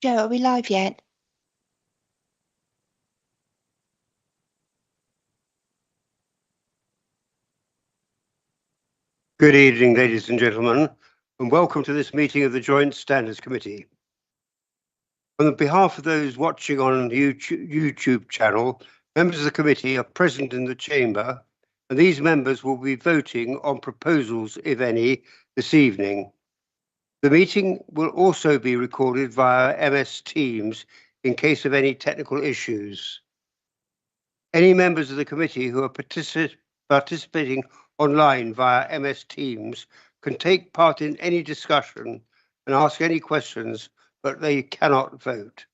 Joe, are we live yet? Good evening, ladies and gentlemen, and welcome to this meeting of the Joint Standards Committee. On behalf of those watching on the YouTube channel, members of the committee are present in the chamber, and these members will be voting on proposals, if any, this evening. The meeting will also be recorded via MS Teams in case of any technical issues. Any members of the committee who are participating online via MS Teams can take part in any discussion and ask any questions, but they cannot vote.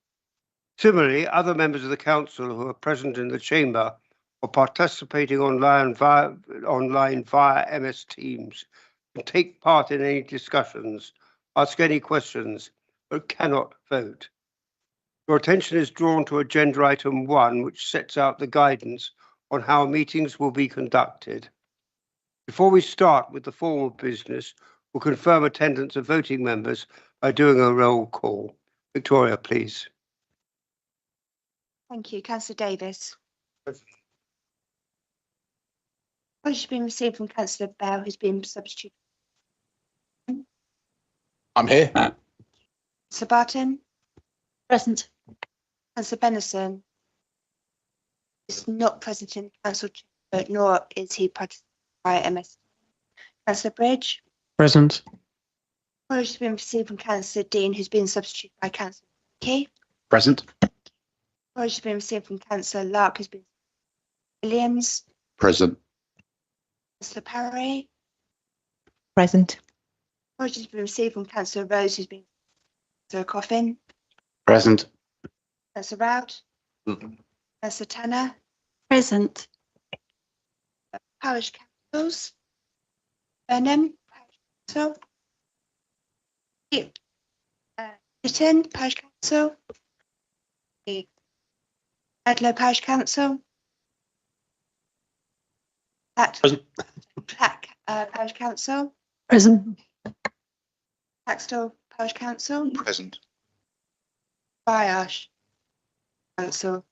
Similarly, other members of the council who are present in the chamber or participating online via MS Teams can take part in any discussions, ask any questions, but cannot vote. Your attention is drawn to agenda item 1, which sets out the guidance on how meetings will be conducted. Before we start with the formal business, we'll confirm attendance of voting members by doing a roll call. Victoria, please. Thank you. Councillor Davis. Apology has been received from Councillor Bell, who's been substituted. I'm here. Councillor Barton. Present. Councillor Benison is not present in the council chamber, nor is he participating by MS. Councillor Bridge. Present. Apology has been received from Councillor Dean, who's been substituted by Councillor Key. Present. Apology has been received from Councillor Lark, who's been Williams. Present. Councillor Parry. Present. Apology has been received from Councillor Rose, who's been Councillor Coffin. Present. Councillor Rout. Councillor Tanner. Present. Parish councils. Burnham, Parish Council. Lytton, Parish Council. Adler, Parish Council. Present. Parish Council. Present. Paxton, Parish Council. Present. Bayash Council.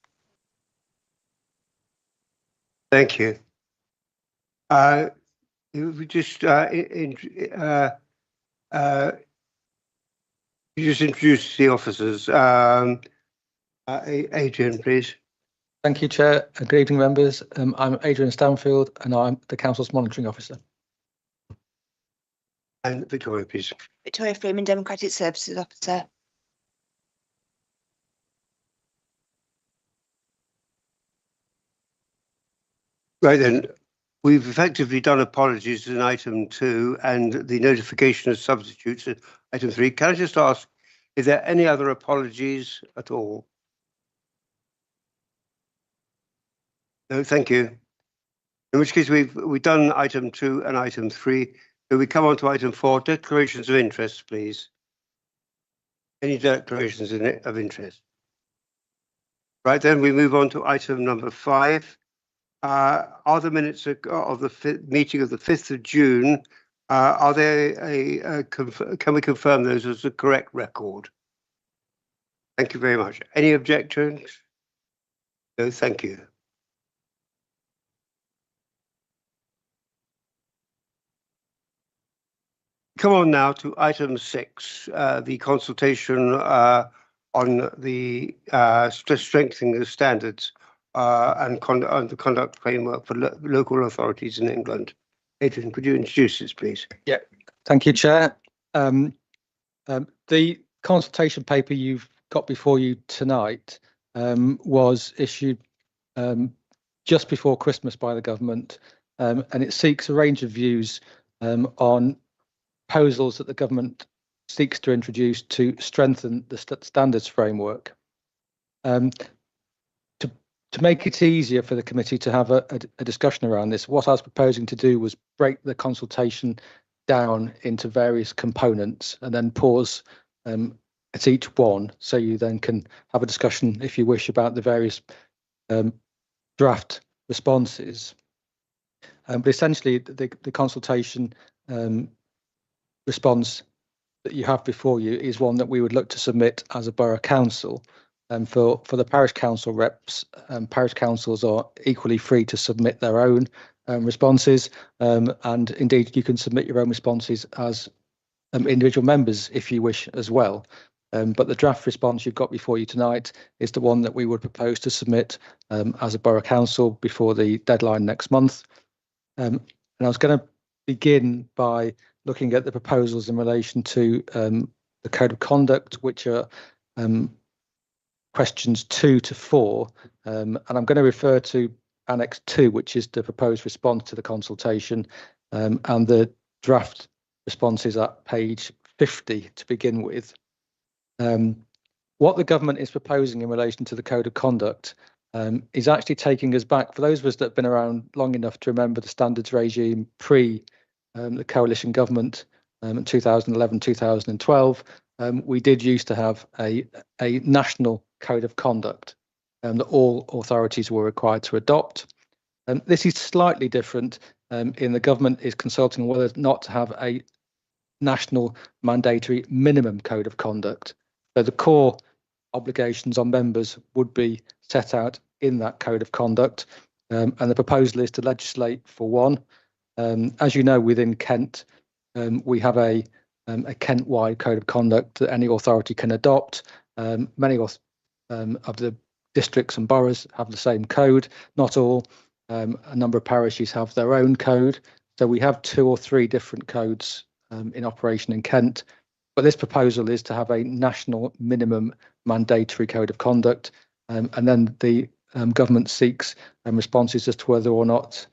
Thank you. We just you just introduce the officers. Adrian, please. Thank you, Chair. Good evening, members. I'm Adrian Stanfield, and I'm the Council's Monitoring Officer. And Victoria, please. Victoria Freeman, Democratic Services Officer. Right then, we've effectively done apologies in item 2 and the notification of substitutes in item 3. Can I just ask, is there any other apologies at all? No, thank you. In which case we've done item 2 and item 3. So we come on to item 4, declarations of interest, please. Any declarations of interest? Right, then we move on to item number 5. Are the minutes of the meeting of the 5th of June, are they can we confirm those as a correct record? Thank you very much. Any objections? No, thank you. Come on now to item 6, the consultation on the strengthening the standards and the conduct framework for local authorities in England. Adrian, could you introduce this, please? Yeah, thank you, Chair. The consultation paper you've got before you tonight was issued just before Christmas by the government, and it seeks a range of views on proposals that the government seeks to introduce to strengthen the standards framework. To make it easier for the committee to have a discussion around this, what I was proposing to do was break the consultation down into various components and then pause at each one, so you then can have a discussion, if you wish, about the various draft responses. But essentially, the consultation response that you have before you is one that we would look to submit as a borough council. And for the parish council reps, parish councils are equally free to submit their own responses. And indeed, you can submit your own responses as individual members if you wish as well. But the draft response you've got before you tonight is the one that we would propose to submit as a borough council before the deadline next month. And I was going to begin by looking at the proposals in relation to the code of conduct, which are questions 2 to 4. And I'm going to refer to Annex 2, which is the proposed response to the consultation, and the draft responses at page 50 to begin with. What the government is proposing in relation to the code of conduct is actually taking us back. For those of us that have been around long enough to remember the standards regime pre the coalition government in 2011, 2012, we did used to have a national code of conduct that all authorities were required to adopt. This is slightly different in the government is consulting whether or not to have a national mandatory minimum code of conduct. So the core obligations on members would be set out in that code of conduct, and the proposal is to legislate for one. As you know, within Kent, we have a Kent-wide code of conduct that any authority can adopt. Many of the districts and boroughs have the same code, not all. A number of parishes have their own code. So we have 2 or 3 different codes in operation in Kent. But this proposal is to have a national minimum mandatory code of conduct. And then the government seeks responses as to whether or not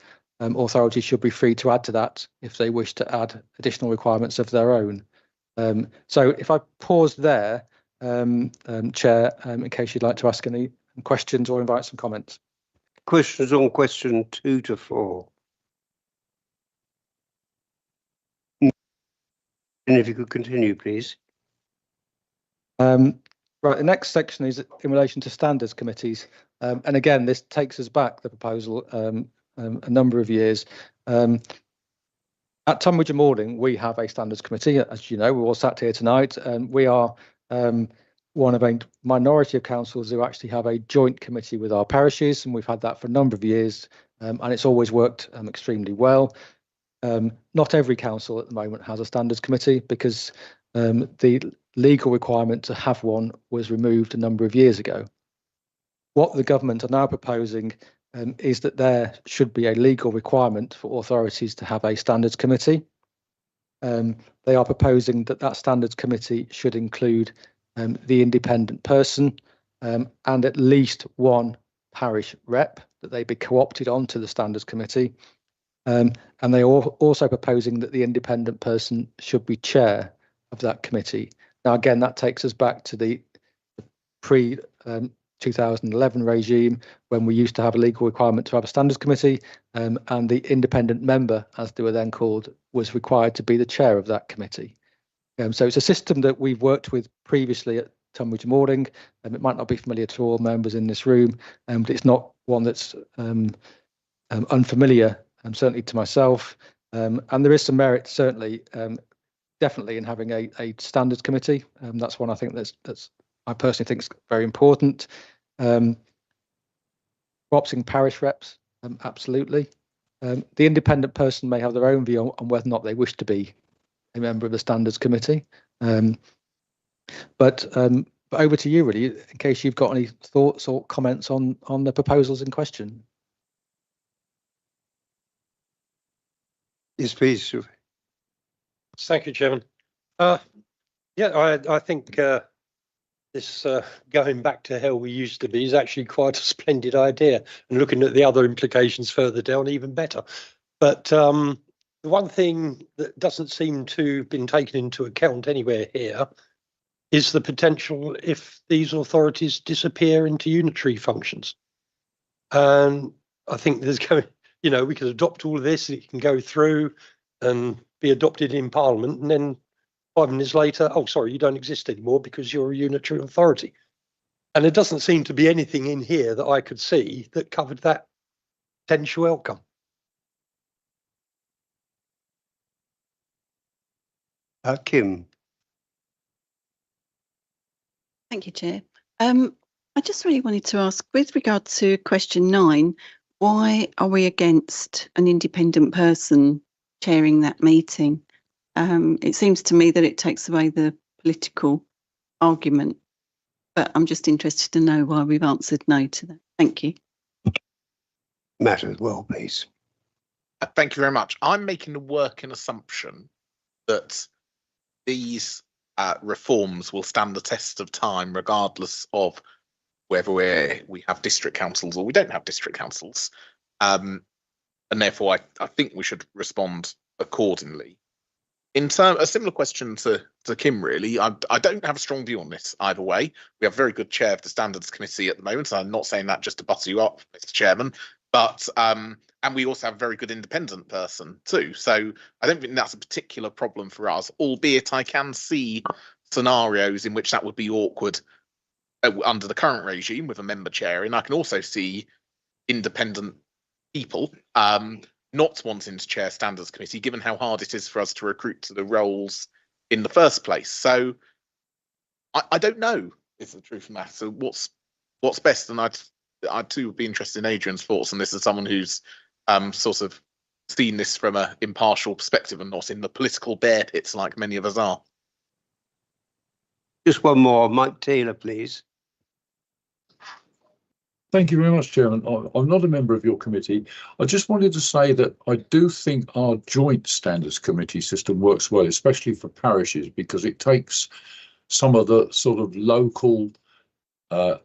authorities should be free to add to that if they wish to add additional requirements of their own. So if I pause there, Chair, in case you'd like to ask any questions or invite some comments. Questions on question 2 to 4. And if you could continue, please. Right, the next section is in relation to standards committees. And again, this takes us back, the proposal, a number of years. At Tunbridge and Maulding, we have a standards committee. As you know, we're all sat here tonight. We are one of a minority of councils who actually have a joint committee with our parishes, and we've had that for a number of years, and it's always worked extremely well. Not every council at the moment has a standards committee because the legal requirement to have one was removed a number of years ago. What the government are now proposing is that there should be a legal requirement for authorities to have a standards committee. They are proposing that that standards committee should include the independent person and at least one parish rep, that they be co-opted onto the standards committee. And they are also proposing that the independent person should be chair of that committee. Now, again, that takes us back to the pre 2011 regime, when we used to have a legal requirement to have a standards committee, and the independent member, as they were then called, was required to be the chair of that committee. So it's a system that we've worked with previously at Tunbridge and Maulding, and it might not be familiar to all members in this room, but it's not one that's unfamiliar, certainly to myself. And there is some merit, certainly, definitely, in having a standards committee. That's one I think that's I personally think is very important. Opting parish reps, absolutely. The independent person may have their own view on whether or not they wish to be a member of the standards committee. But over to you, really, in case you've got any thoughts or comments on the proposals in question. Yes, please. Thank you, Chairman. Yeah, I think this going back to how we used to be is actually quite a splendid idea, and looking at the other implications further down, even better. But the one thing that doesn't seem to have been taken into account anywhere here is the potential if these authorities disappear into unitary functions. And I think there's going, you know, we could adopt all of this, it can go through and be adopted in Parliament, and then 5 minutes later, oh, sorry, you don't exist anymore because you're a unitary authority. And there doesn't seem to be anything in here that I could see that covered that potential outcome. Kim. Thank you, Chair. I just really wanted to ask, with regard to question 9, why are we against an independent person chairing that meeting? It seems to me that it takes away the political argument, but I'm just interested to know why we've answered no to that. Thank you. Matt as well, please. Thank you very much. I'm making a working assumption that these reforms will stand the test of time, regardless of whether we have district councils or we don't have district councils. And therefore, I think we should respond accordingly. In terms, a similar question to Kim, really, I don't have a strong view on this either way. We have a very good chair of the Standards Committee at the moment. So I'm not saying that just to butter you up, Mr. Chairman, but and we also have a very good independent person too. So I don't think that's a particular problem for us, albeit I can see scenarios in which that would be awkward under the current regime with a member chair. And I can also see independent people not wanting to chair Standards Committee, given how hard it is for us to recruit to the roles in the first place. So I don't know is the truth of the matter. So what's best? And I too would be interested in Adrian's thoughts on this as someone who's sort of seen this from an impartial perspective and not in the political bear pits like many of us are. Just one more, Mike Taylor, please. Thank you very much, Chairman. I'm not a member of your committee. I just wanted to say that I do think our joint standards committee system works well, especially for parishes, because it takes some of the sort of local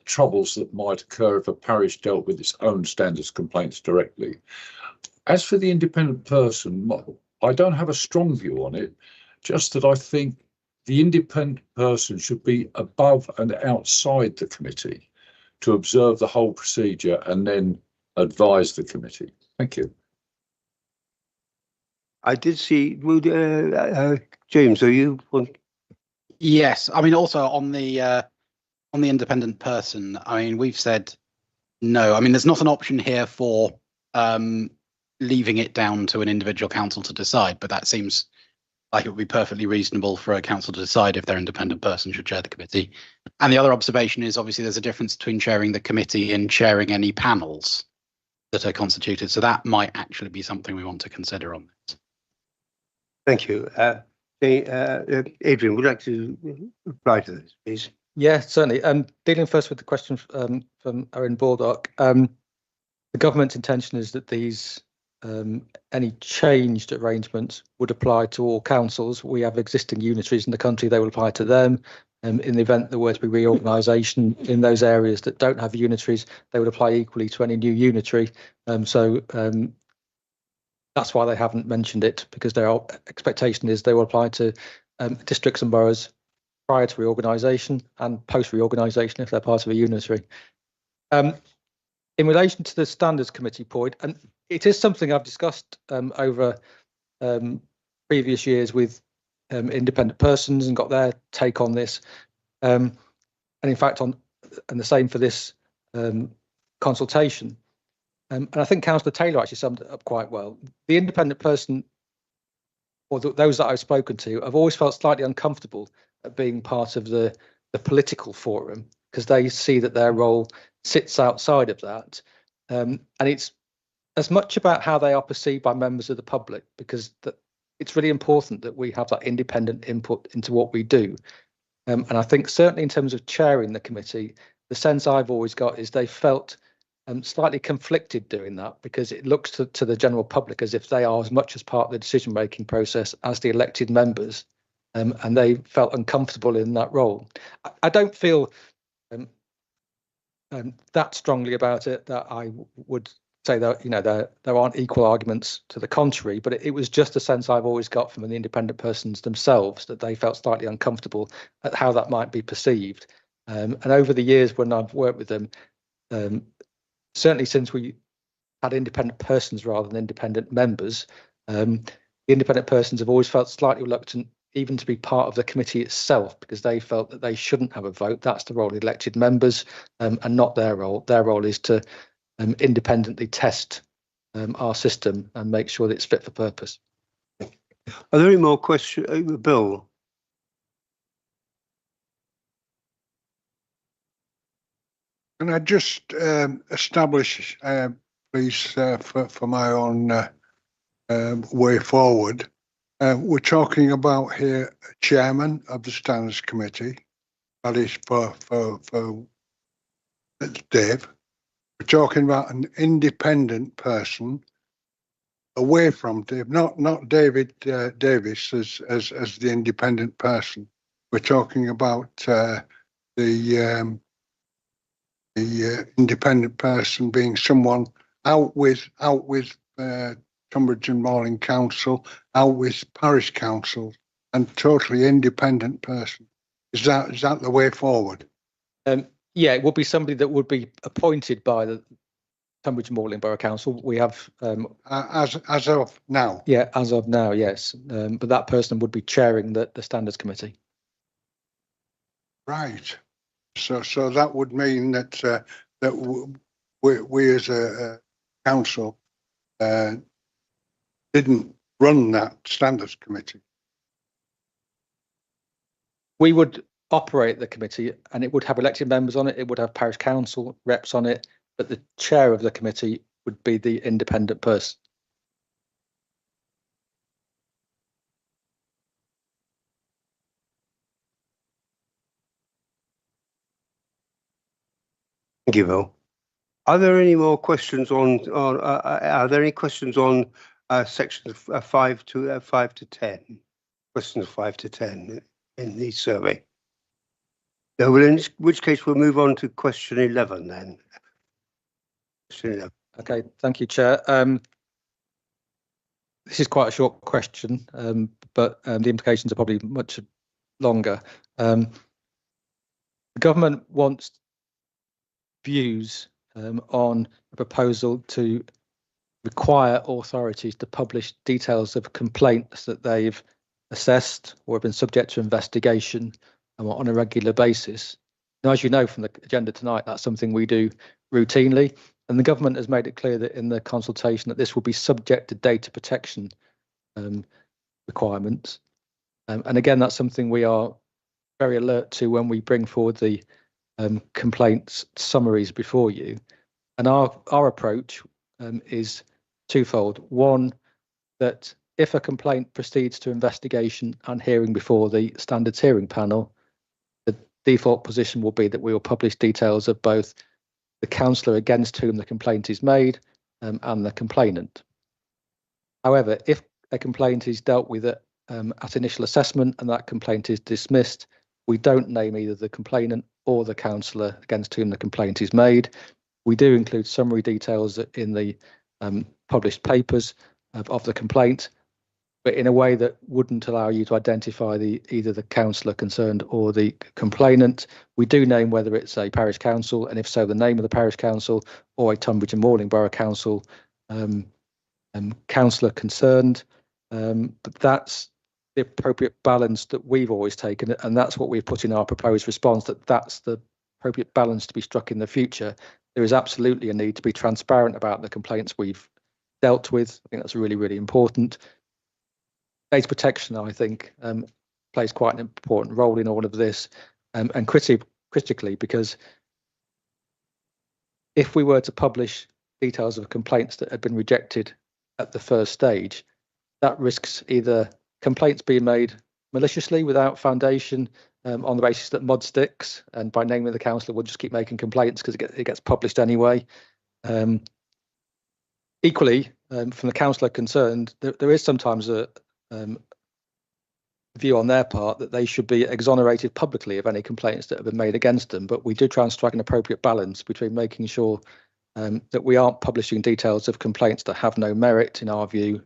troubles that might occur if a parish dealt with its own standards complaints directly. As for the independent person, I don't have a strong view on it, just that I think the independent person should be above and outside the committee to observe the whole procedure and then advise the committee. Thank you. I did see, James, are you want? Yes, I mean, also on the independent person, I mean, we've said no. I mean, there's not an option here for leaving it down to an individual council to decide, but that seems like it would be perfectly reasonable for a council to decide if their independent person should chair the committee. And the other observation is obviously there's a difference between chairing the committee and chairing any panels that are constituted. So that might actually be something we want to consider on this. Thank you. Adrian, would you like to reply to this, please? Yeah, certainly. Dealing first with the question from Owen Baldock, the government's intention is that these any changed arrangements would apply to all councils. We have existing unitaries in the country, they will apply to them. In the event there were to be reorganisation in those areas that don't have unitaries, they would apply equally to any new unitary. So that's why they haven't mentioned it, because their expectation is they will apply to districts and boroughs prior to reorganisation and post reorganisation if they're part of a unitary. In relation to the Standards Committee point, and it is something I've discussed over previous years with independent persons and got their take on this. And in fact, and the same for this consultation. And I think Councillor Taylor actually summed it up quite well. The independent person, or those that I've spoken to, have always felt slightly uncomfortable at being part of the political forum, because they see that their role sits outside of that. And it's as much about how they are perceived by members of the public, because it's really important that we have that independent input into what we do. And I think certainly in terms of chairing the committee, the sense I've always got is they felt slightly conflicted doing that, because it looks to the general public as if they are as much as part of the decision-making process as the elected members, and they felt uncomfortable in that role. I don't feel that strongly about it that I would say that there aren't equal arguments to the contrary, but it was just a sense I've always got from the independent persons themselves that they felt slightly uncomfortable at how that might be perceived. And over the years when I've worked with them, certainly since we had independent persons rather than independent members, the independent persons have always felt slightly reluctant even to be part of the committee itself, because they felt that they shouldn't have a vote. That's the role of the elected members, and not their role. Their role is to independently test our system and make sure that it's fit for purpose. Are there any more questions? Bill? Can I just establish, please, for my own way forward? We're talking about here a chairman of the Standards Committee. That is for Dave. We're talking about an independent person away from Dave, not David Davis as the independent person. We're talking about the independent person being someone out with Tunbridge and Morling Council, out with parish council, and totally independent person. Is that the way forward? Yeah, it would be somebody that would be appointed by the Tunbridge and Morling Borough Council. We have as of now. Yeah, as of now, yes. But that person would be chairing the Standards Committee. Right. So that would mean that we as a council didn't run that Standards Committee. We would operate the committee, and it would have elected members on it. It would have parish council reps on it, but the chair of the committee would be the independent person. Thank you, Bill. Are there any more questions on? Are there any questions on sections 5 to 10? Questions 5 to 10 in the survey. No, well, in which case we'll move on to question 11 then. Question 11. Okay, thank you, Chair. This is quite a short question, but the implications are probably much longer. The government wants views on a proposal to require authorities to publish details of complaints that they've assessed or have been subject to investigation on a regular basis. Now, as you know from the agenda tonight, that's something we do routinely, and the government has made it clear that in the consultation that this will be subject to data protection requirements. And again, that's something we are very alert to when we bring forward the complaints summaries before you. And our approach is twofold. One, that if a complaint proceeds to investigation and hearing before the standards hearing panel, the default position will be that we will publish details of both the councillor against whom the complaint is made and the complainant. However, if a complaint is dealt with at initial assessment and that complaint is dismissed, we don't name either the complainant or the councillor against whom the complaint is made. We do include summary details in the published papers of the complaint, but in a way that wouldn't allow you to identify either the councillor concerned or the complainant. We do name whether it's a parish council, and if so, the name of the parish council, or a Tunbridge and Morling Borough Council councillor concerned. But that's the appropriate balance that we've always taken, and that's what we've put in our proposed response, that's the appropriate balance to be struck in the future. There is absolutely a need to be transparent about the complaints we've dealt with. I think that's really, really important. Data protection, I think, plays quite an important role in all of this, and critically, because if we were to publish details of complaints that had been rejected at the first stage, that risks either complaints being made maliciously without foundation on the basis that mud sticks, and by naming the councillor we'll just keep making complaints because it gets published anyway. Equally, from the councillor concerned, there is sometimes a view on their part that they should be exonerated publicly of any complaints that have been made against them, but we do try and strike an appropriate balance between making sure that we aren't publishing details of complaints that have no merit in our view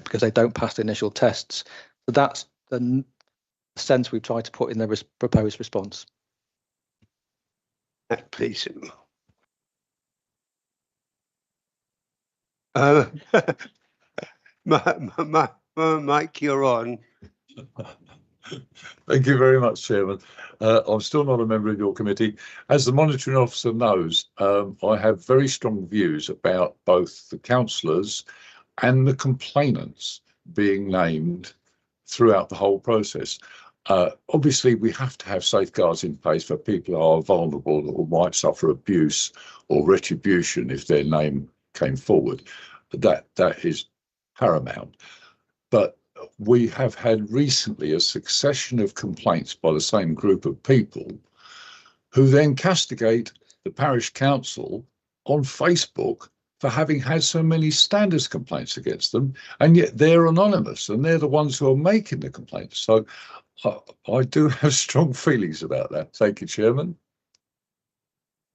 because they don't pass the initial tests. So that's the sense we've tried to put in the proposed response. Please. Mike, you're on. Thank you very much, Chairman. I'm still not a member of your committee. As the monitoring officer knows, I have very strong views about both the councillors and the complainants being named throughout the whole process. Obviously, we have to have safeguards in place for people who are vulnerable or might suffer abuse or retribution if their name came forward. That is paramount. But we have had recently a succession of complaints by the same group of people who then castigate the parish council on Facebook for having had so many standards complaints against them, and yet they're anonymous and they're the ones who are making the complaints. So I do have strong feelings about that. Thank you, Chairman.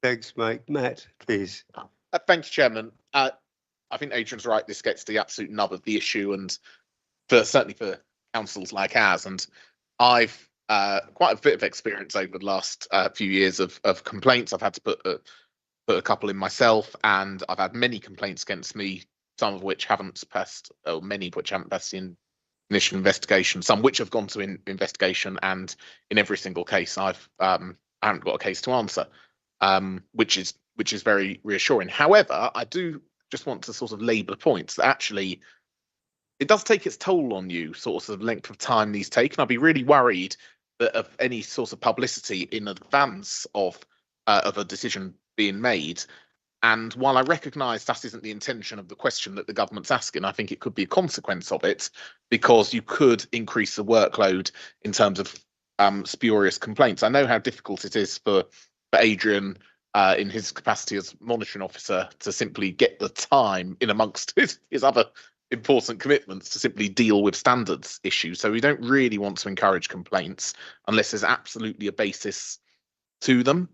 Thanks, Mike. Matt, please. Thank you, Chairman. I think Adrian's right. This gets to the absolute nub of the issue, and certainly for councils like ours. And I've quite a bit of experience over the last few years of complaints. I've had to put a couple in myself, and I've had many complaints against me, some of which haven't passed, or many of which haven't passed the initial investigation, some which have gone to investigation, and in every single case I haven't got a case to answer, which is very reassuring. However, I do just want to sort of labour points that actually it does take its toll on you, sort of length of time these take, and I'd be really worried that of any sort of publicity in advance of a decision being made. And while I recognise that isn't the intention of the question that the government's asking, I think it could be a consequence of it, because you could increase the workload in terms of spurious complaints. I know how difficult it is for Adrian in his capacity as monitoring officer to simply get the time in amongst his other important commitments to simply deal with standards issues. So we don't really want to encourage complaints unless there's absolutely a basis to them.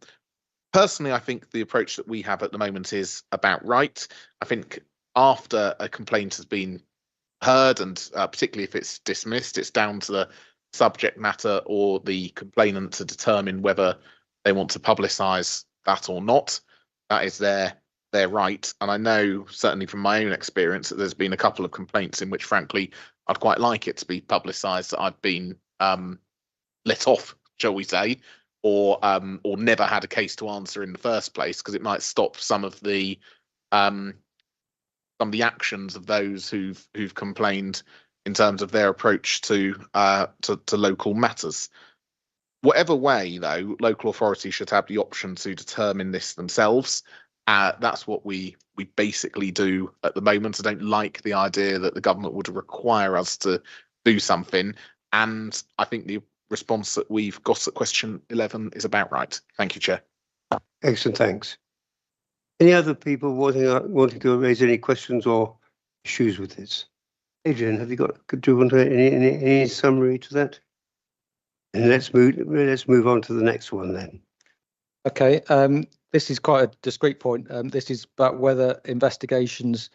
Personally, I think the approach that we have at the moment is about right. I think after a complaint has been heard, and particularly if it's dismissed, it's down to the subject matter or the complainant to determine whether they want to publicise that or not. That is their right. And I know, certainly from my own experience, that there's been a couple of complaints in which, frankly, I'd quite like it to be publicised that I've been let off, shall we say, or never had a case to answer in the first place, because it might stop some of the actions of those who've complained in terms of their approach to local matters. Whatever way, though, local authorities should have the option to determine this themselves. That's what we basically do at the moment. I don't like the idea that the government would require us to do something, and I think the response that we've got at question 11 is about right. Thank you, Chair. Excellent, thanks. Any other people wanting to raise any questions or issues with this? Adrian, do you want any summary to that? And let's move on to the next one then. Okay, this is quite a discrete point. This is about whether investigations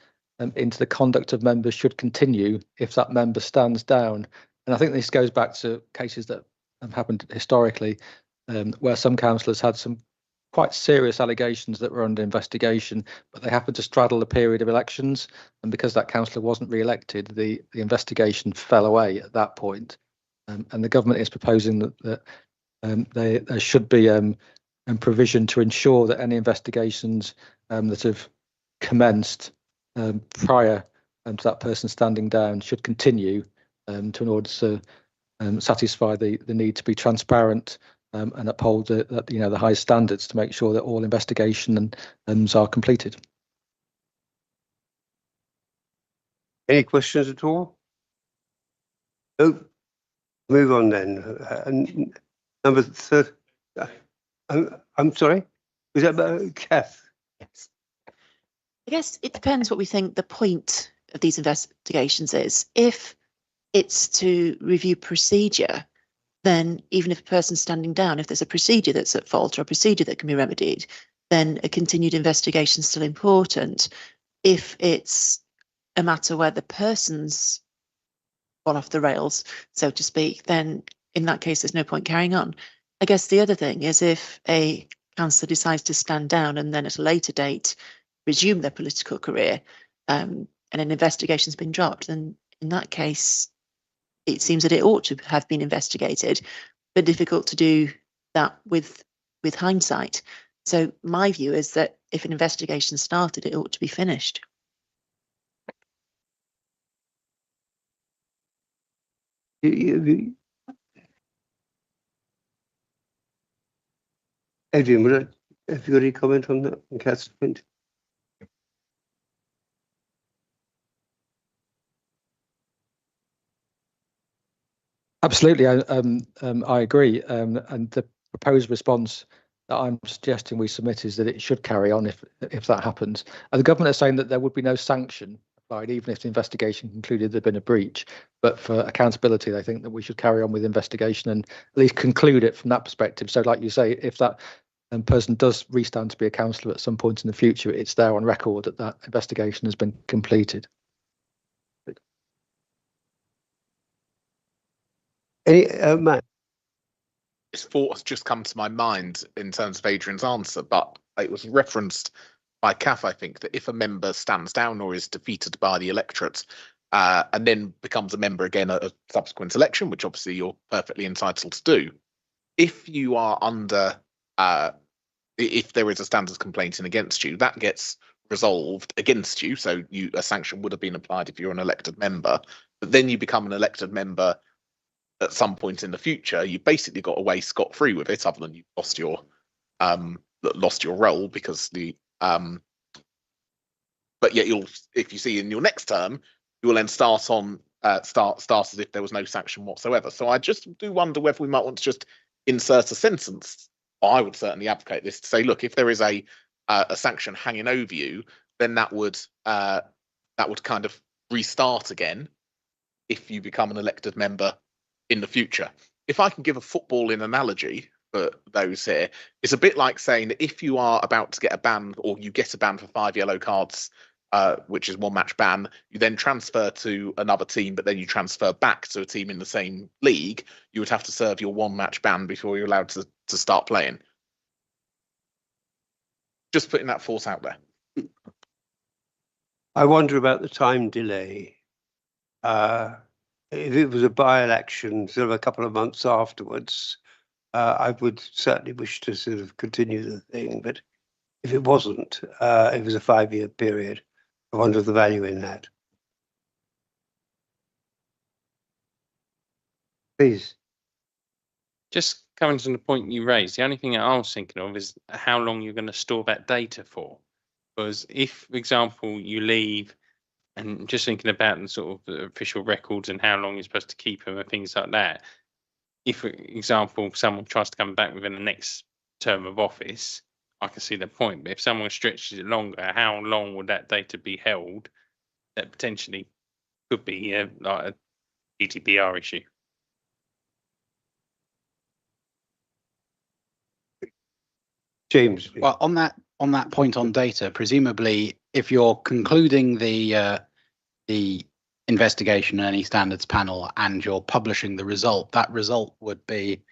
into the conduct of members should continue if that member stands down. And I think this goes back to cases that have happened historically, where some councillors had some quite serious allegations that were under investigation, but they happened to straddle a period of elections. And because that councillor wasn't re-elected, the investigation fell away at that point. And the government is proposing that there should be provision to ensure that any investigations that have commenced prior to that person standing down should continue in order to satisfy the need to be transparent and uphold the high standards to make sure that all investigation are completed. Any questions at all? No. Move on then. Number 30. I'm sorry. Was that Kath? Yes. I guess it depends what we think the point of these investigations is. If it's to review procedure, then even if a person's standing down, if there's a procedure that's at fault or a procedure that can be remedied, then a continued investigation is still important. If it's a matter where the person's gone off the rails, so to speak, then in that case, there's no point carrying on. I guess the other thing is if a councillor decides to stand down and then at a later date resume their political career and an investigation's been dropped, then in that case, it seems that it ought to have been investigated, but difficult to do that with hindsight. So my view is that if an investigation started, it ought to be finished. Adrian, have you got any comment on that? Councillor Flint? Absolutely, I agree. And the proposed response that I'm suggesting we submit is that it should carry on if that happens. And the government is saying that there would be no sanction applied, even if the investigation concluded there'd been a breach. But for accountability, they think that we should carry on with investigation and at least conclude it from that perspective. So, like you say, if that person does restand to be a councillor at some point in the future, it's there on record that that investigation has been completed. Any, Matt? This thought has just come to my mind in terms of Adrian's answer, but it was referenced by Kath, I think, that if a member stands down or is defeated by the electorate and then becomes a member again at a subsequent election, which obviously you're perfectly entitled to do, if you are under, if there is a standards complaint in against you, that gets resolved against you. So a sanction would have been applied if you're an elected member, but then you become an elected member at some point in the future. You've basically got away scot-free with it, other than you've lost your role because the but yet if you see in your next term, you will then start as if there was no sanction whatsoever. So I just do wonder whether we might want to just insert a sentence. I would certainly advocate this to say, look, if there is a sanction hanging over you, then that would kind of restart again if you become an elected member in the future. If I can give a footballing analogy for those here, it's a bit like saying that if you are about to get a ban, or you get a ban for 5 yellow cards, which is 1 match ban, you then transfer to another team, but then you transfer back to a team in the same league, you would have to serve your 1 match ban before you're allowed to start playing. Just putting that force out there. I wonder about the time delay. If it was a by-election sort of a couple of months afterwards, I would certainly wish to sort of continue the thing. But if it wasn't, it was a 5-year period. I wonder the value in that. Please. Just coming to the point you raised, the only thing that I was thinking of is how long you're going to store that data for. Because if, for example, you leave, and just thinking about the sort of the official records and how long you're supposed to keep them and things like that. If, for example, someone tries to come back within the next term of office, I can see the point. But if someone stretches it longer, how long would that data be held? That potentially could be like a GDPR issue. James. Well, on that point on data, presumably, if you're concluding the investigation in any standards panel and you're publishing the result, that result would be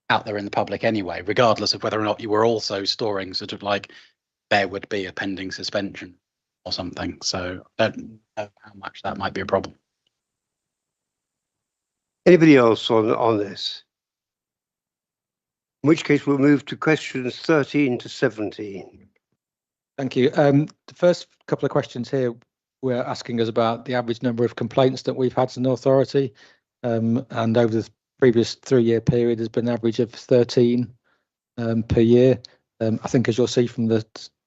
out there in the public anyway, regardless of whether or not you were also storing sort of like there would be a pending suspension or something. So I don't know how much that might be a problem. Anybody else on this? In which case we'll move to questions 13 to 17. Thank you. The first couple of questions here were asking us about the average number of complaints that we've had as an authority. And over the previous 3-year period, there's been an average of 13 per year. I think, as you'll see from the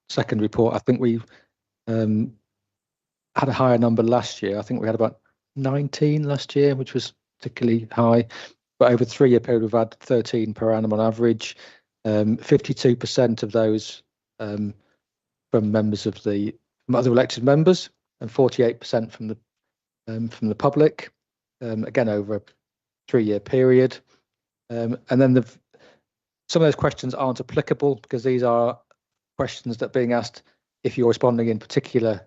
second report, I think we had a higher number last year. I think we had about 19 last year, which was particularly high. But over a 3-year period, we've had 13 per annum on average. 52% of those from members of from other elected members, and 48% from the public. Again, over a 3-year period. And then some of those questions aren't applicable because these are questions that are being asked if you're responding in particular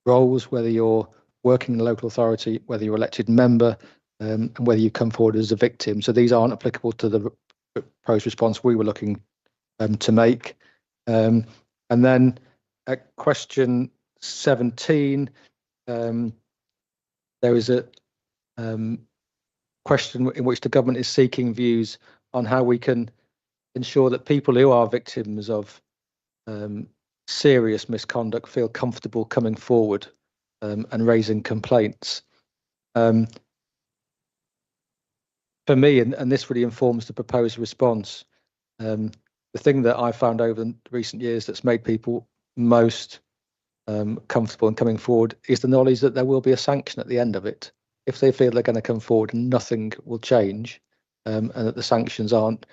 roles, whether you're working in the local authority, whether you're elected member, and whether you come forward as a victim. So these aren't applicable to the proposed response we were looking to make. And then at question 17, there is a question in which the government is seeking views on how we can ensure that people who are victims of serious misconduct feel comfortable coming forward and raising complaints. For me, and this really informs the proposed response, The thing that I found over the recent years that's made people most comfortable in coming forward is the knowledge that there will be a sanction at the end of it. If they feel they're going to come forward and nothing will change, and that the sanctions aren't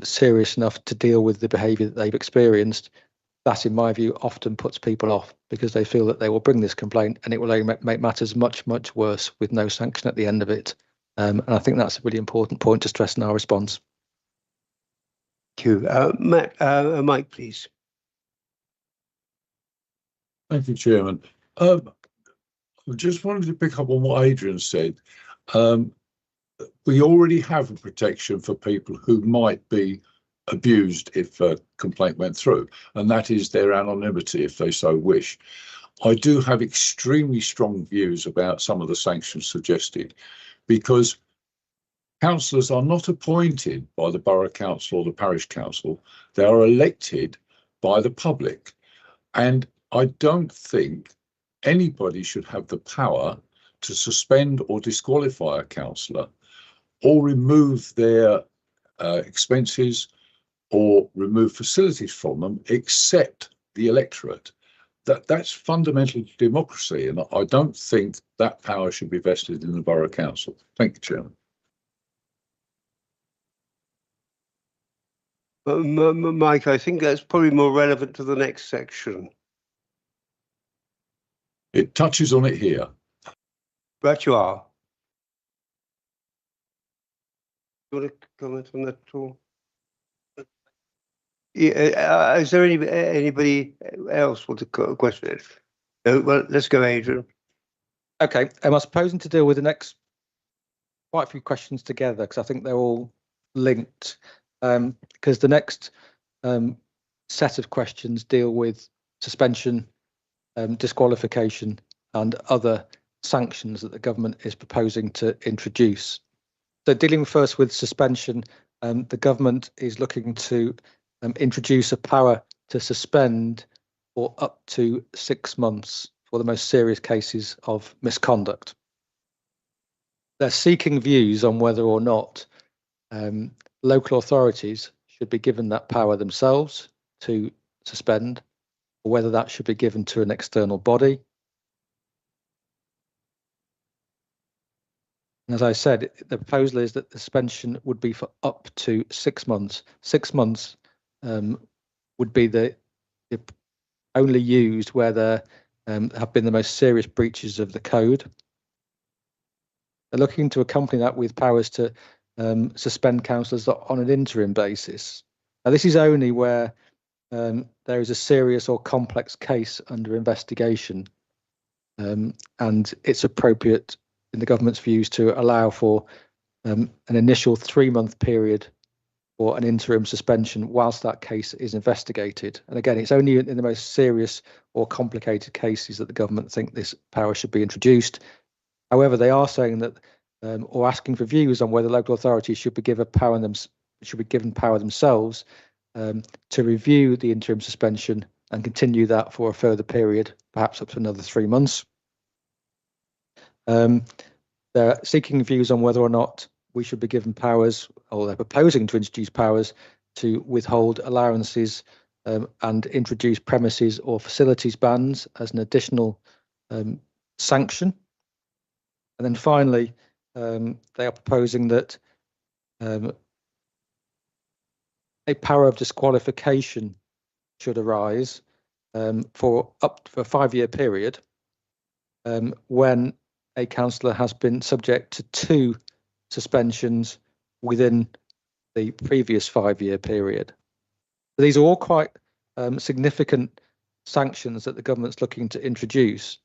serious enough to deal with the behaviour that they've experienced, that, in my view, often puts people off because they feel that they will bring this complaint and it will only make matters much, much worse with no sanction at the end of it. And I think that's a really important point to stress in our response. Thank you. Mike, please. Thank you, Chairman. I just wanted to pick up on what Adrian said. We already have a protection for people who might be abused if a complaint went through, and that is their anonymity if they so wish. I do have extremely strong views about some of the sanctions suggested, because councillors are not appointed by the borough council or the parish council. They are elected by the public, and I don't think anybody should have the power to suspend or disqualify a councillor or remove their expenses or remove facilities from them, except the electorate. That's fundamental to democracy, and I don't think that power should be vested in the borough council. Thank you, Chairman. Mike, I think that's probably more relevant to the next section. It touches on it here. Right, you are. You want to comment on that at all? Yeah, is there anybody else want to question it? No, well, let's go, Adrian. Okay, I was proposing to deal with the next quite a few questions together because I think they're all linked. Because the next set of questions deal with suspension, disqualification, and other sanctions that the government is proposing to introduce. So dealing first with suspension, the government is looking to introduce a power to suspend for up to 6 months for the most serious cases of misconduct. They're seeking views on whether or not local authorities should be given that power themselves to suspend, or whether that should be given to an external body. And as I said, the proposal is that the suspension would be for up to 6 months. 6 months would be the only used where there have been the most serious breaches of the code. They're looking to accompany that with powers to suspend councillors on an interim basis. Now, this is only where there is a serious or complex case under investigation, and it's appropriate in the government's views to allow for an initial 3-month period or an interim suspension whilst that case is investigated. And again, it's only in the most serious or complicated cases that the government think this power should be introduced. However, they are saying that, or asking for views on whether local authorities should be given power themselves to review the interim suspension and continue that for a further period, perhaps up to another 3 months. They're seeking views on whether or not we should be given powers, or they're proposing to introduce powers to withhold allowances and introduce premises or facilities bans as an additional sanction. And then finally, they are proposing that a power of disqualification should arise for up to a 5-year period when a councillor has been subject to 2 suspensions within the previous 5-year period. So these are all quite significant sanctions that the government's looking to introduce.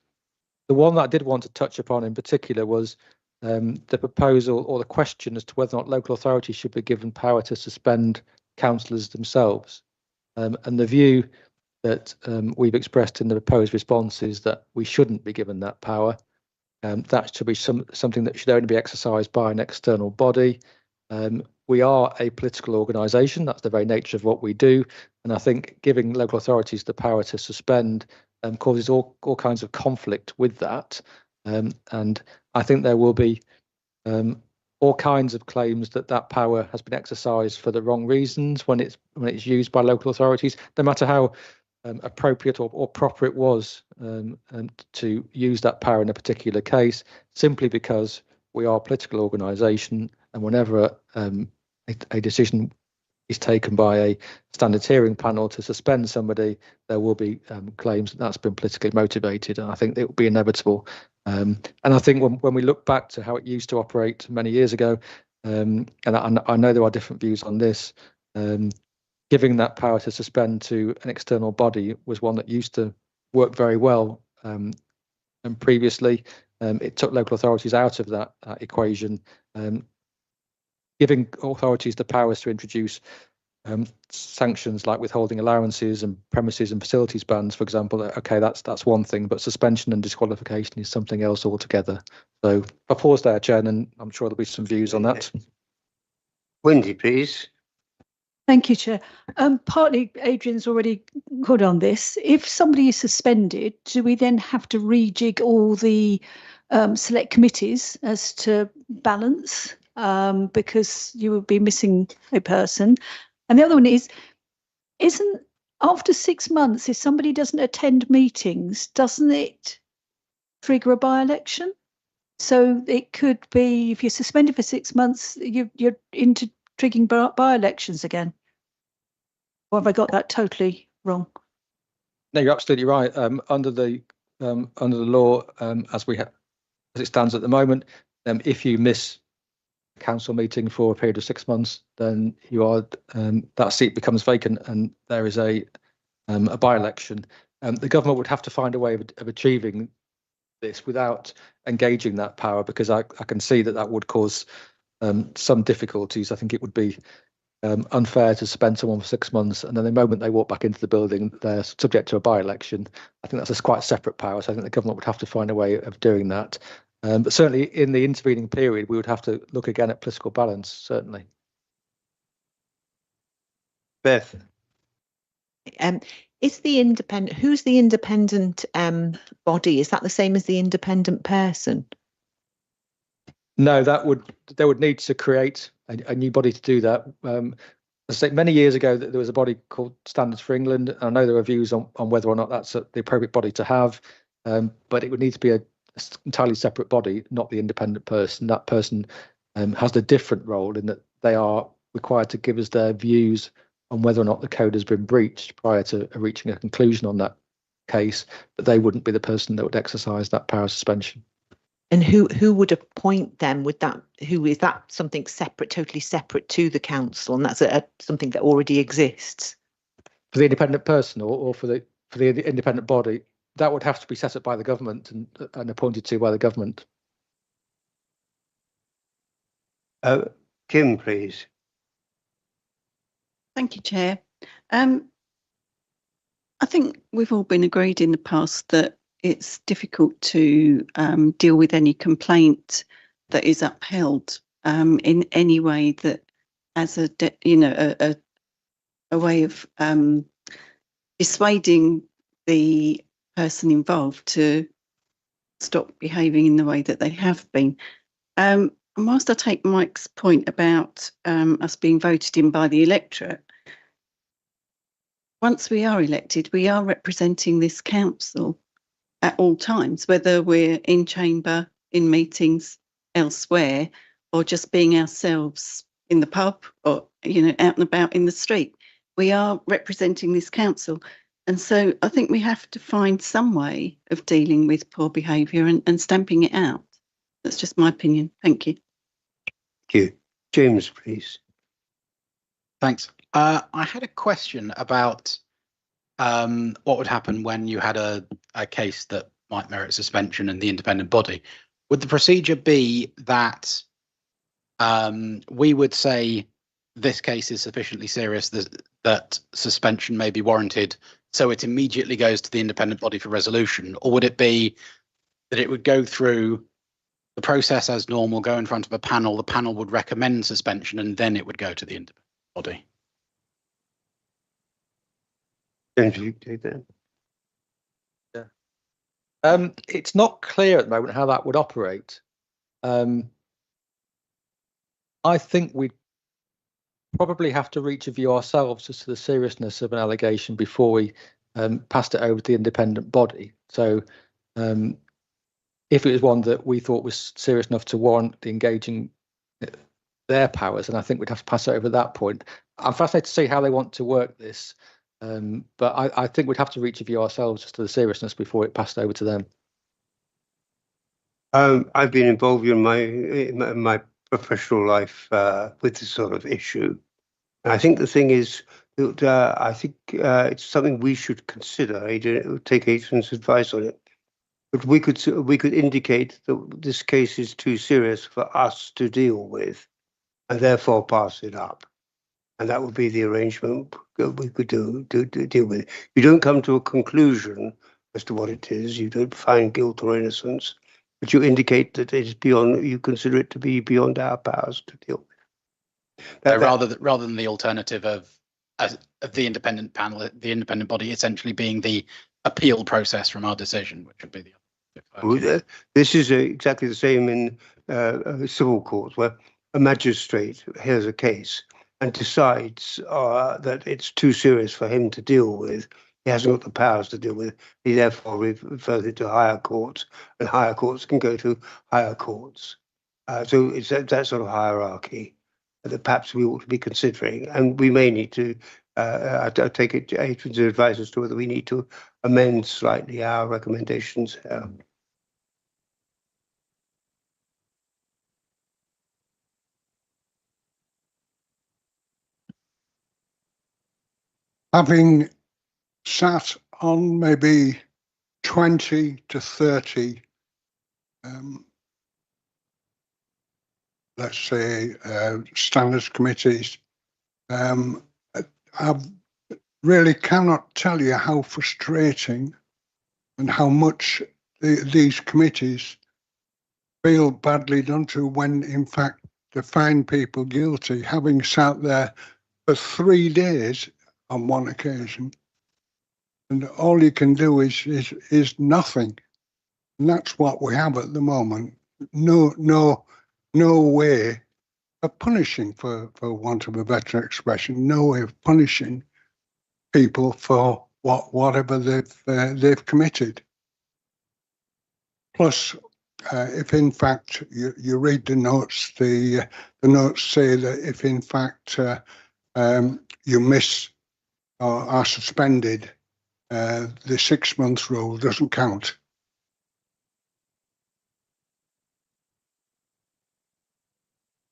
The one that I did want to touch upon in particular was the proposal or the question as to whether or not local authorities should be given power to suspend councillors themselves. And the view that we've expressed in the proposed response is that we shouldn't be given that power. That should be something that should only be exercised by an external body. We are a political organisation. That's the very nature of what we do. And I think giving local authorities the power to suspend causes all kinds of conflict with that. And I think there will be all kinds of claims that that power has been exercised for the wrong reasons when it's used by local authorities, no matter how appropriate or proper it was to use that power in a particular case, simply because we are a political organisation, and whenever a decision is taken by a standards hearing panel to suspend somebody, there will be claims that that's been politically motivated, and I think it will be inevitable. And I think when we look back to how it used to operate many years ago, and I know there are different views on this, giving that power to suspend to an external body was one that used to work very well. And previously, it took local authorities out of that equation, giving authorities the powers to introduce sanctions like withholding allowances and premises and facilities bans, for example. Okay, that's one thing, but suspension and disqualification is something else altogether. So I'll pause there, Chair, and I'm sure there'll be some views on that. Wendy, please. Thank you, Chair. Partly Adrian's already got on this. If somebody is suspended, do we then have to rejig all the select committees as to balance? Because you would be missing a person. And the other one is, isn't after 6 months, if somebody doesn't attend meetings, doesn't it trigger a by-election? So it could be, if you're suspended for 6 months, you're into triggering by-elections again. Or have I got that totally wrong? No, you're absolutely right. Under the law, as it stands at the moment, if you miss a council meeting for a period of 6 months, then you are that seat becomes vacant, and there is a by-election. The government would have to find a way of achieving this without engaging that power, because I can see that would cause some difficulties. I think it would be unfair to suspend someone for 6 months, and then the moment they walk back into the building, they're subject to a by-election. I think that's a quite separate power, so I think the government would have to find a way of doing that. But certainly in the intervening period, we would have to look again at political balance, certainly. Beth. Is the independent, who's the independent body? Is that the same as the independent person? No, they would need to create a new body to do that. I say many years ago that there was a body called Standards for England. I know there are views on whether or not that's the appropriate body to have, but it would need to be a entirely separate body, not the independent person. That person has a different role in that they are required to give us their views on whether or not the code has been breached prior to reaching a conclusion on that case, but they wouldn't be the person that would exercise that power of suspension. And who would appoint them? Would that, who is that something separate, totally separate to the council, and that's something that already exists? For the independent person or for the independent body, that would have to be set up by the government and appointed to by the government. Kim, please. Thank you, Chair. I think we've all been agreed in the past that it's difficult to deal with any complaint that is upheld in any way that, as a way of dissuading the person involved to stop behaving in the way that they have been. And whilst I take Mike's point about us being voted in by the electorate, once we are elected, we are representing this council at all times, whether we're in chamber, in meetings, elsewhere, or just being ourselves in the pub or, out and about in the street. We are representing this council. And so I think we have to find some way of dealing with poor behaviour and stamping it out. That's just my opinion. Thank you. Thank you. James, please. Thanks. I had a question about what would happen when you had a case that might merit suspension and the independent body. Would the procedure be that we would say this case is sufficiently serious that suspension may be warranted, so it immediately goes to the independent body for resolution? Or would it be that it would go through the process as normal, go in front of a panel, the panel would recommend suspension, and then it would go to the independent body? James, you take that. Yeah. It's not clear at the moment how that would operate. I think we'd probably have to reach a view ourselves as to the seriousness of an allegation before we passed it over to the independent body. So if it was one that we thought was serious enough to warrant the engaging their powers, and I think we'd have to pass it over at that point. I'm fascinated to see how they want to work this, but I think we'd have to reach a view ourselves as to the seriousness before it passed over to them. I've been involved in my professional life with this sort of issue. And I think the thing is that I think it's something we should consider, take Adrian's advice on it. But we could indicate that this case is too serious for us to deal with, and therefore pass it up. And that would be the arrangement that we could do to deal with it. You don't come to a conclusion as to what it is. You don't find guilt or innocence, but you indicate that it is beyond. You consider it to be beyond our powers to deal with. Rather than the alternative of the independent panel, the independent body essentially being the appeal process from our decision, which would be the. This is exactly the same in civil courts, where a magistrate hears a case and decides that it's too serious for him to deal with. He hasn't got the powers to deal with it. He therefore refers it to higher courts, and higher courts can go to higher courts. So it's that sort of hierarchy that perhaps we ought to be considering, and we may need to take it to Adrian's advice as to whether we need to amend slightly our recommendations. Having sat on maybe 20 to 30, let's say, standards committees, I really cannot tell you how frustrating and how much these committees feel badly done to when, in fact, they find people guilty, having sat there for 3 days on one occasion, and all you can do is nothing. And that's what we have at the moment. No way of punishing, for want of a better expression, no way of punishing people for whatever they've committed. Plus, if in fact you read the notes, the notes say that if in fact you miss or are suspended, the 6 months rule doesn't count.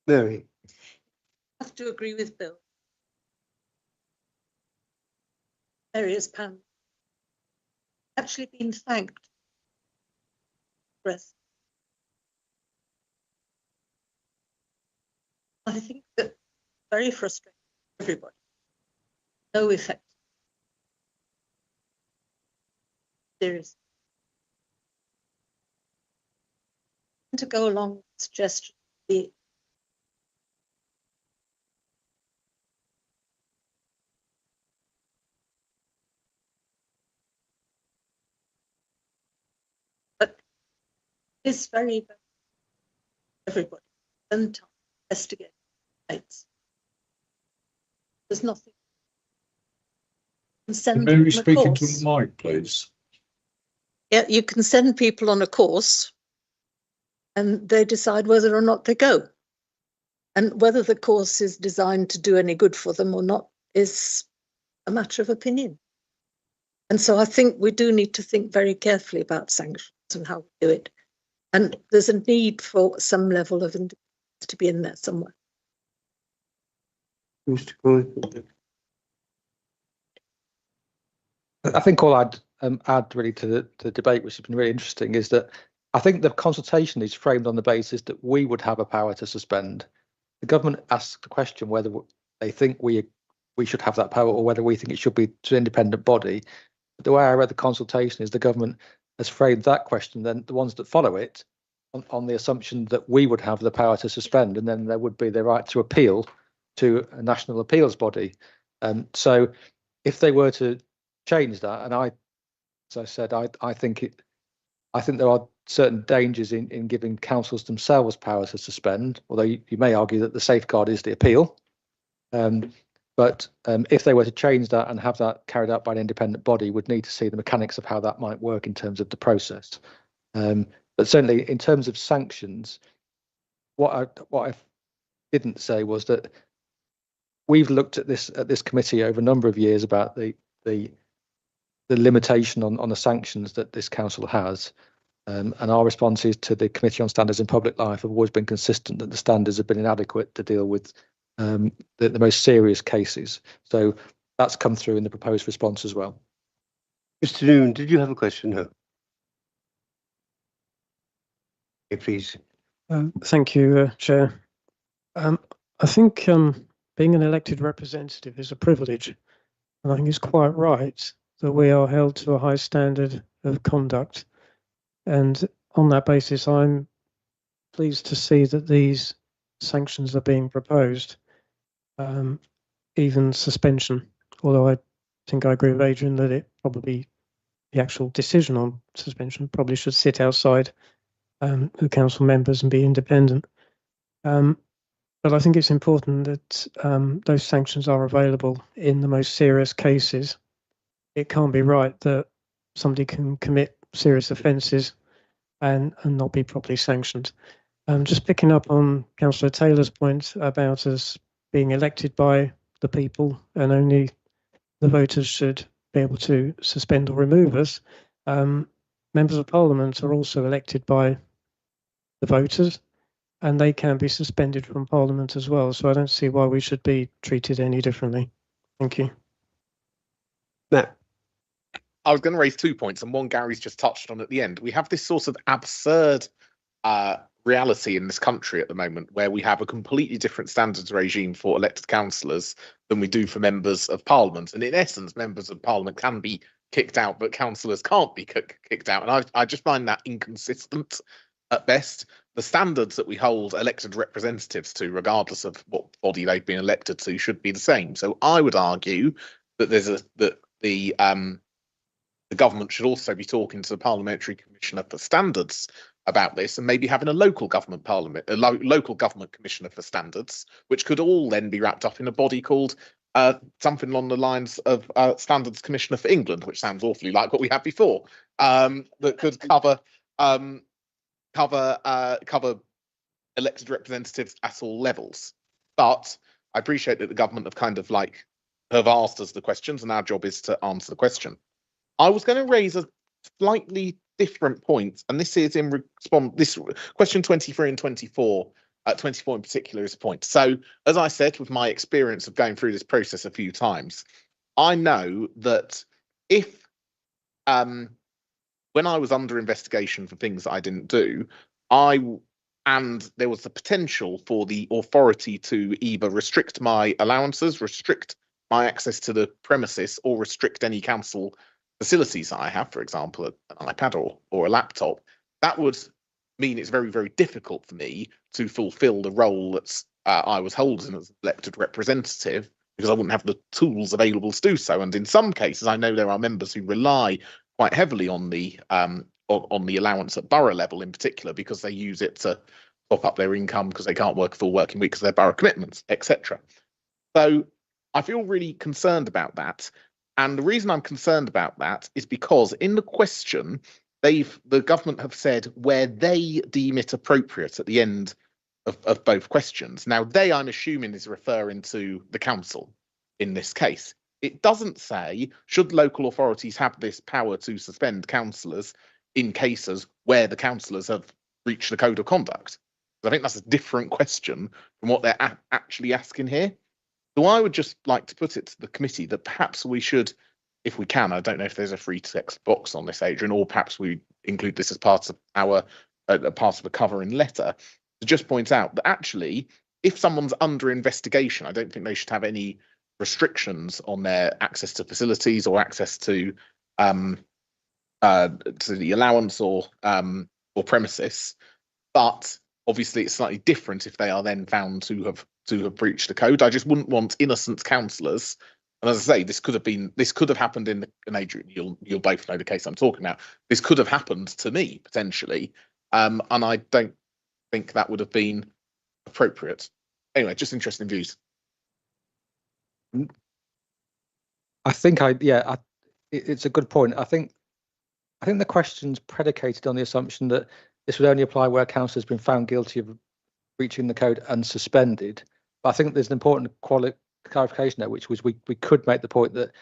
Mary. I have to agree with Bill. Various panels actually been thanked. Breath. I think that very frustrating for everybody. No effect. Seriously. To go along with the suggestion, but it's very bad. Everybody spend time investigating rights. There's nothing. Mary, speaking to the mic, please. Yeah, you can send people on a course and they decide whether or not they go. And whether the course is designed to do any good for them or not is a matter of opinion. And so I think we do need to think very carefully about sanctions and how we do it. And there's a need for some level of independence to be in there somewhere. I think all I'd add really to the debate, which has been really interesting, is that I think the consultation is framed on the basis that we would have a power to suspend. The government asks the question whether they think we should have that power or whether we think it should be to an independent body. But the way I read the consultation is the government has framed that question, then the ones that follow it on the assumption that we would have the power to suspend, and then there would be the right to appeal to a national appeals body. So if they were to change that, and as I said, I think there are certain dangers in giving councils themselves powers to suspend, although you may argue that the safeguard is the appeal. But if they were to change that and have that carried out by an independent body, would need to see the mechanics of how that might work in terms of the process. But certainly in terms of sanctions, what I didn't say was that we've looked at this committee over a number of years about the limitation on the sanctions that this council has. And our responses to the Committee on Standards in Public Life have always been consistent that the standards have been inadequate to deal with the most serious cases. So that's come through in the proposed response as well. Mr. Noon, did you have a question? No. Okay, please. Thank you, Chair. I think being an elected representative is a privilege, and I think it's quite right that we are held to a high standard of conduct. And on that basis, I'm pleased to see that these sanctions are being proposed, even suspension, although I think I agree with Adrian that it probably, the actual decision on suspension probably should sit outside the council members and be independent. But I think it's important that those sanctions are available in the most serious cases. It can't be right that somebody can commit serious offences and not be properly sanctioned. Just picking up on Councillor Taylor's point about us being elected by the people and only the voters should be able to suspend or remove us. Members of Parliament are also elected by the voters, and they can be suspended from Parliament as well. So I don't see why we should be treated any differently. Thank you. Matt. I was going to raise 2 points, and one Gary's just touched on at the end. We have this sort of absurd reality in this country at the moment where we have a completely different standards regime for elected councillors than we do for members of Parliament. And in essence, members of Parliament can be kicked out, but councillors can't be kicked out. And I just find that inconsistent at best. The standards that we hold elected representatives to, regardless of what body they've been elected to, should be the same. So I would argue that the government should also be talking to the Parliamentary Commissioner for Standards about this, and maybe having a local government local government commissioner for standards, which could all then be wrapped up in a body called something along the lines of Standards Commissioner for England, which sounds awfully like what we had before, that could cover elected representatives at all levels. But I appreciate that the government have asked us the questions, and our job is to answer the question. I was going to raise a slightly different point, and this is in response. This question 23 and 24, 24 in particular is a point. So, as I said, with my experience of going through this process a few times, I know that if when I was under investigation for things that I didn't do, and there was the potential for the authority to either restrict my allowances, restrict my access to the premises, or restrict any council facilities that I have, for example, an iPad or a laptop, that would mean it's very, very difficult for me to fulfill the role that I was holding as an elected representative, because I wouldn't have the tools available to do so. And in some cases, I know there are members who rely quite heavily on the allowance at borough level in particular, because they use it to top up their income because they can't work a full working week because of their borough commitments, etc. So I feel really concerned about that. And the reason I'm concerned about that is because in the question, the government have said where they deem it appropriate at the end of both questions. Now, they, I'm assuming, is referring to the council in this case. It doesn't say, should local authorities have this power to suspend councillors in cases where the councillors have breached the code of conduct? I think that's a different question from what they're actually asking here. So I would just like to put it to the committee that perhaps we should, if we can, I don't know if there's a free text box on this, Adrian, or perhaps we include this as part of our part of a covering letter, to just point out that actually, if someone's under investigation, I don't think they should have any restrictions on their access to facilities or access to the allowance or premises. But obviously, it's slightly different if they are then found to have breached the code. I just wouldn't want innocent councillors And as I say, this could have happened and Adrian, you'll both know the case I'm talking about. This could have happened to me potentially, and I don't think that would have been appropriate. Anyway, just interesting views. I think it's a good point. I think the question's predicated on the assumption that this would only apply where a councillor has been found guilty of breaching the code and suspended. But I think there's an important clarification there, which was we could make the point that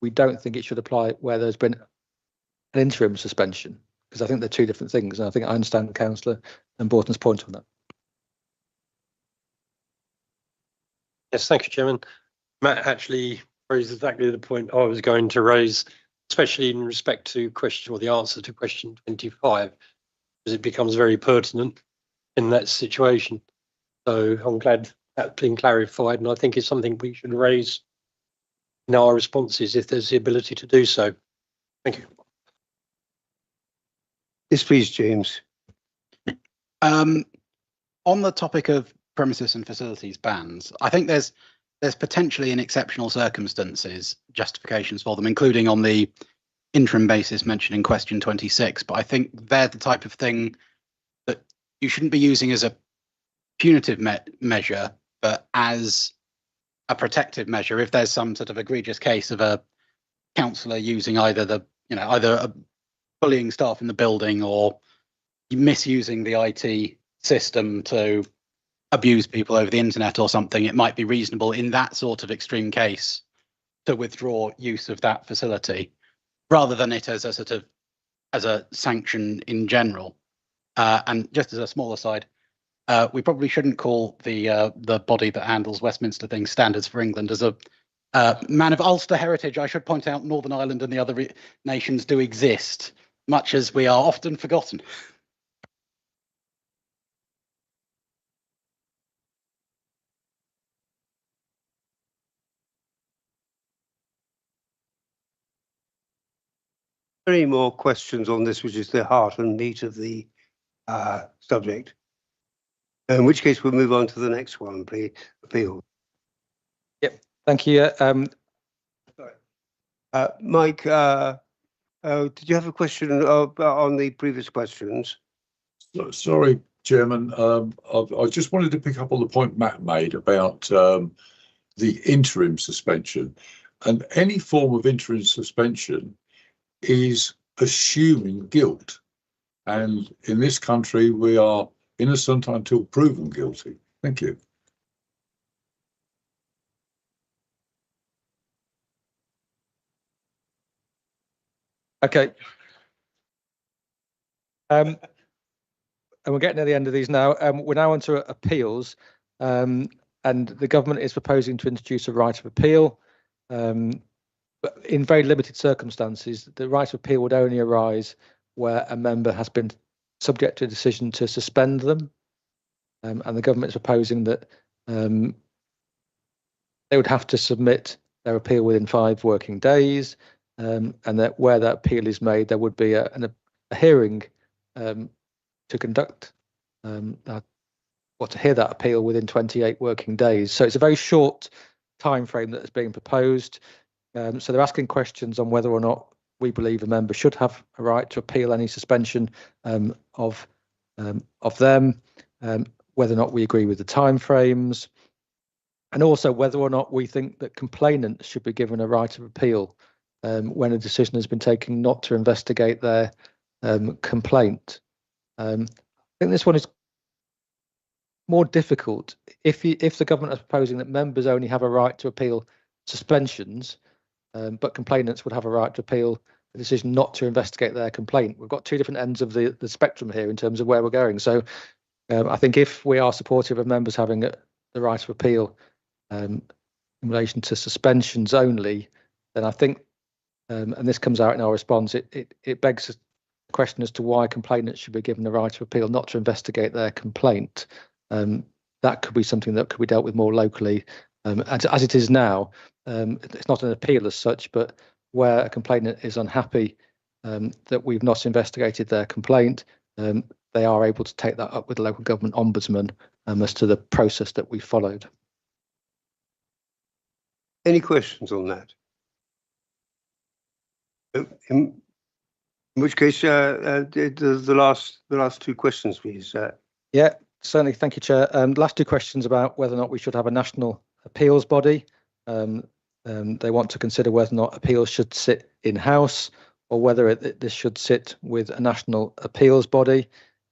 we don't think it should apply where there's been an interim suspension, because I think they're two different things. And I think I understand Councillor Borton's point on that. Yes, thank you, Chairman. Matt actually raised exactly the point I was going to raise, especially in respect to the answer to question 25, because it becomes very pertinent in that situation. So I'm glad that's been clarified, and I think it's something we should raise in our responses if there's the ability to do so. Thank you. Yes, please, James. On the topic of premises and facilities bans, I think there's potentially in exceptional circumstances justifications for them, including on the interim basis mentioned in question 26. But I think they're the type of thing that you shouldn't be using as a punitive measure, but as a protective measure if there's some sort of egregious case of a councillor using either bullying staff in the building or misusing the IT system to abuse people over the internet or something. It might be reasonable in that sort of extreme case to withdraw use of that facility rather than it as a sanction in general. And just as a small aside, we probably shouldn't call the body that handles Westminster things Standards for England. As a man of Ulster heritage, I should point out Northern Ireland and the other nations do exist, much as we are often forgotten. Any more questions on this, which is the heart and meat of the subject? In which case, we'll move on to the next one, please. Appeal. Yep, thank you. Mike, did you have a question on the previous questions? Sorry, Chairman. I just wanted to pick up on the point Matt made about the interim suspension. And any form of interim suspension is assuming guilt. And in this country, we are innocent until proven guilty. Thank you. Okay. And we're getting to the end of these now. We're now on to appeals, and the government is proposing to introduce a right of appeal. But in very limited circumstances, the right of appeal would only arise where a member has been subject to a decision to suspend them. And the government is proposing that they would have to submit their appeal within 5 working days, and that where that appeal is made, there would be a hearing to conduct or to hear that appeal within 28 working days. So it's a very short time frame that is being proposed. So they're asking questions on whether or not we believe a member should have a right to appeal any suspension of them, whether or not we agree with the timeframes, and also whether or not we think that complainants should be given a right of appeal when a decision has been taken not to investigate their complaint. I think this one is more difficult. If the government is proposing that members only have a right to appeal suspensions, but complainants would have a right to appeal a decision not to investigate their complaint. We've got 2 different ends of the spectrum here in terms of where we're going. So I think if we are supportive of members having the right of appeal in relation to suspensions only, then I think, and this comes out in our response, it begs the question as to why complainants should be given the right of appeal not to investigate their complaint. That could be something that could be dealt with more locally. As it is now, it's not an appeal as such, but where a complainant is unhappy that we've not investigated their complaint, they are able to take that up with the local government ombudsman as to the process that we followed. Any questions on that? In which case, the last two questions, please. Yeah, certainly. Thank you, Chair. Last two questions about whether or not we should have a national appeals body. They want to consider whether or not appeals should sit in-house or whether this should sit with a national appeals body.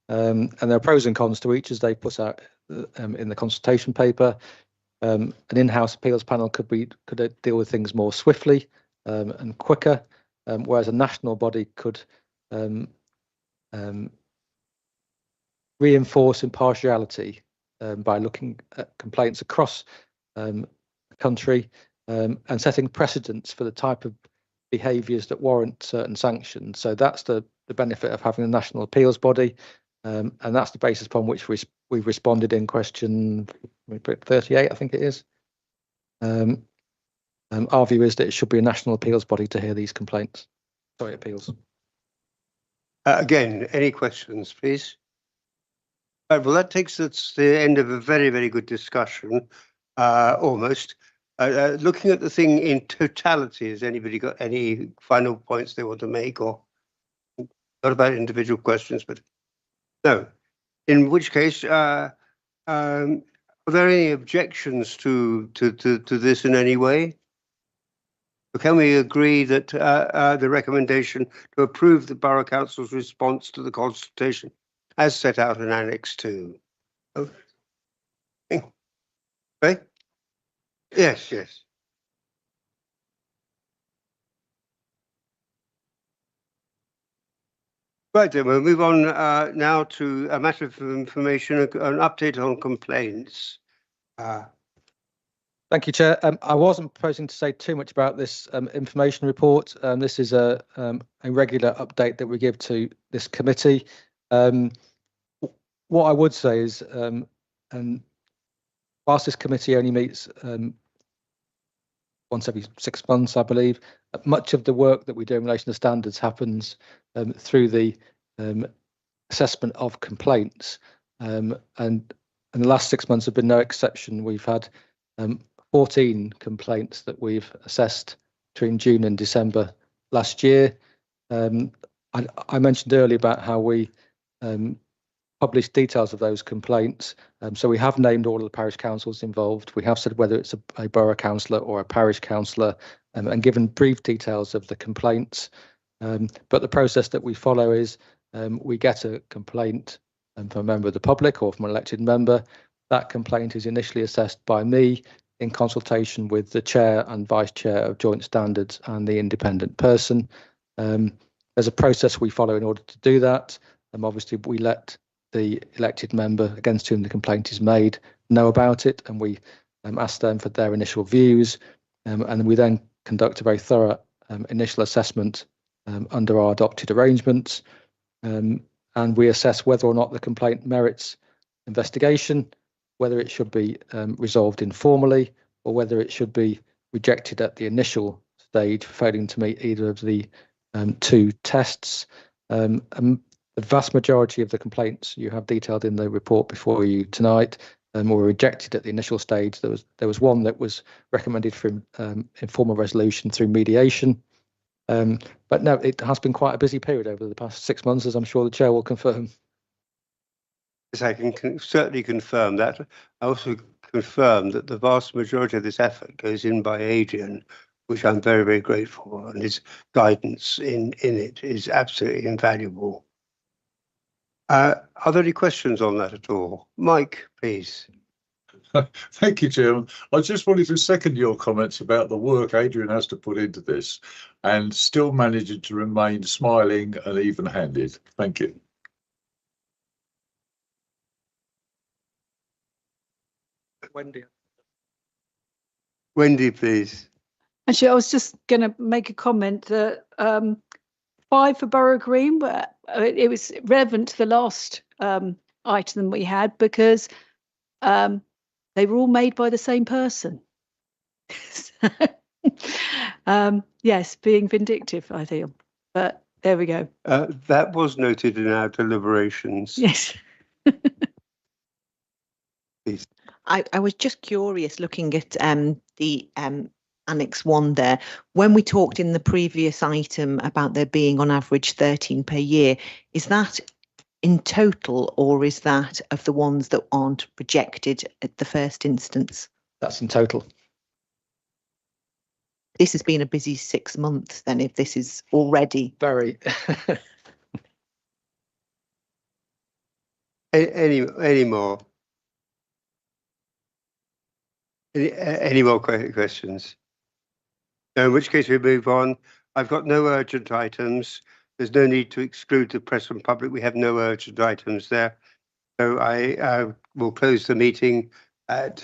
And there are pros and cons to each, as they put out in the consultation paper. An in-house appeals panel could deal with things more swiftly and quicker, whereas a national body could reinforce impartiality by looking at complaints across the country and setting precedents for the type of behaviours that warrant certain sanctions. So that's the benefit of having a national appeals body, and that's the basis upon which we've responded in question 38, I think it is. Our view is that it should be a national appeals body to hear these complaints. Sorry, appeals. Again, any questions, please? Well, that takes us to the end of a very, very good discussion, almost. Looking at the thing in totality, has anybody got any final points they want to make, or not about individual questions, but no. In which case, are there any objections to this in any way? Or can we agree that the recommendation to approve the Borough Council's response to the consultation as set out in Annex 2? Okay. Yes, yes. Right, then we'll move on now to a matter of information, an update on complaints. Thank you, Chair. I wasn't proposing to say too much about this information report. This is a regular update that we give to this committee. What I would say is, and whilst this committee only meets once every 6 months, I believe, much of the work that we do in relation to standards happens through the assessment of complaints. And in the last 6 months have been no exception. We've had 14 complaints that we've assessed between June and December last year. I mentioned earlier about how we publish details of those complaints. So we have named all of the parish councils involved. We have said whether it's a borough councillor or a parish councillor and given brief details of the complaints. But the process that we follow is we get a complaint from a member of the public or from an elected member. That complaint is initially assessed by me in consultation with the chair and vice chair of joint standards and the independent person. There's a process we follow in order to do that. Obviously, we let the elected member against whom the complaint is made know about it, and we ask them for their initial views, and we then conduct a very thorough initial assessment under our adopted arrangements, and we assess whether or not the complaint merits investigation, whether it should be resolved informally, or whether it should be rejected at the initial stage for failing to meet either of the two tests. The vast majority of the complaints you have detailed in the report before you tonight were rejected at the initial stage. There was one that was recommended for informal resolution through mediation. But no, it has been quite a busy period over the past 6 months, as I'm sure the chair will confirm. Yes, I can certainly confirm that. I also confirm that the vast majority of this effort goes in by Adrian, which I'm very, very grateful for, and his guidance in it is absolutely invaluable. Are there any questions on that at all? Mike, please. Thank you, Chairman. I just wanted to second your comments about the work Adrian has to put into this and still managing to remain smiling and even-handed. Thank you. Wendy, please. Actually, I was just going to make a comment that 5 for Borough Green, where it was relevant to the last item we had because they were all made by the same person. Yes, being vindictive, I feel. But there we go. That was noted in our deliberations. Yes. Please. I was just curious looking at the Annex 1 there. When we talked in the previous item about there being on average 13 per year, is that in total or is that of the ones that aren't rejected at the first instance? That's in total. This has been a busy 6 months then, if this is already. Very. Any more? Any more questions? No, in which case we move on. I've got no urgent items. There's no need to exclude the press and public. We have no urgent items there. So I will close the meeting at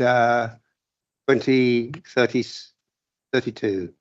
20:32.